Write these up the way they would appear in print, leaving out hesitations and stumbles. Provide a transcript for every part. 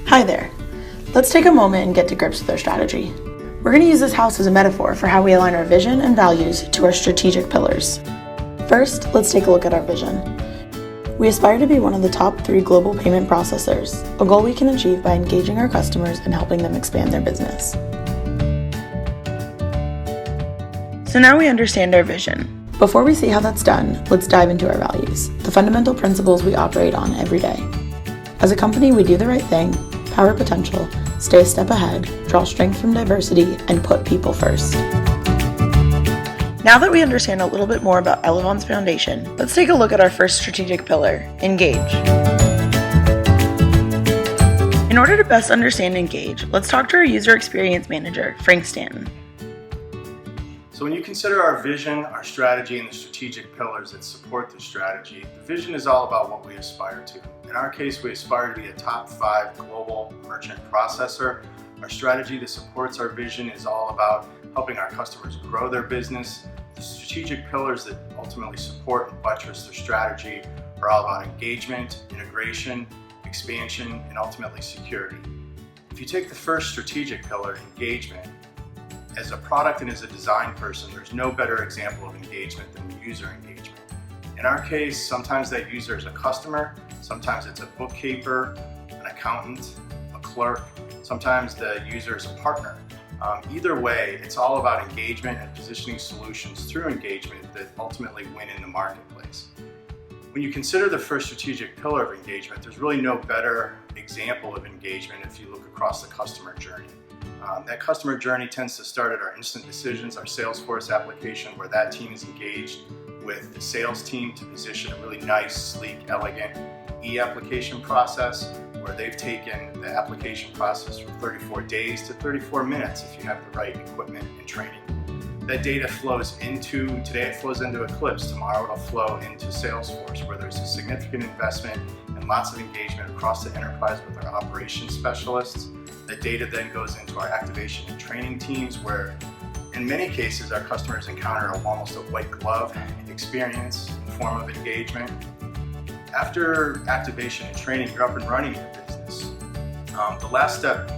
Hi there. Let's take a moment and get to grips with our strategy. We're going to use this house as a metaphor for how we align our vision and values to our strategic pillars. First, let's take a look at our vision. We aspire to be one of the top 3 global payment processors, a goal we can achieve by engaging our customers and helping them expand their business. So now we understand our vision. Before we see how that's done, let's dive into our values, the fundamental principles we operate on every day. As a company, we do the right thing, power potential, stay a step ahead, draw strength from diversity, and put people first. Now that we understand a little bit more about Elevon's foundation, let's take a look at our first strategic pillar, engage. In order to best understand engage, let's talk to our user experience manager, Frank Stanton. So when you consider our vision, our strategy, and the strategic pillars that support the strategy, the vision is all about what we aspire to. In our case, we aspire to be a top 5 global merchant processor. Our strategy that supports our vision is all about helping our customers grow their business. The strategic pillars that ultimately support and buttress their strategy are all about engagement, integration, expansion, and ultimately security. If you take the first strategic pillar, engagement, as a product and as a design person, there's no better example of engagement than user engagement. In our case, sometimes that user is a customer, sometimes it's a bookkeeper, an accountant, a clerk, sometimes the user is a partner. Either way, it's all about engagement and positioning solutions through engagement that ultimately win in the marketplace. When you consider the first strategic pillar of engagement, there's really no better example of engagement if you look across the customer journey. That customer journey tends to start at our Instant Decisions, our Salesforce application, where that team is engaged with the sales team to position a really nice, sleek, elegant e-application process, where they've taken the application process from 34 days to 34 minutes if you have the right equipment and training. That data flows today it flows into Eclipse, tomorrow it'll flow into Salesforce, where there's a significant investment and lots of engagement across the enterprise with our operations specialists. The data then goes into our activation and training teams, where in many cases our customers encounter almost a white glove experience in the form of engagement. After activation and training, you're up and running your business. The last step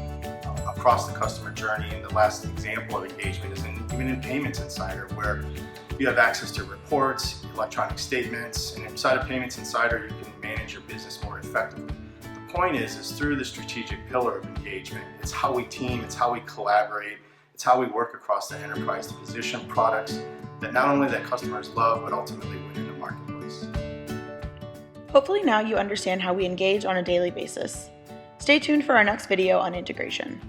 across the customer journey and the last example of engagement is even in Payments Insider, where you have access to reports, electronic statements, and inside of Payments Insider you can manage your business more effectively. The point is through the strategic pillar of engagement, it's how we team, it's how we collaborate, it's how we work across the enterprise to position products that not only that customers love, but ultimately win in the marketplace. Hopefully now you understand how we engage on a daily basis. Stay tuned for our next video on integration.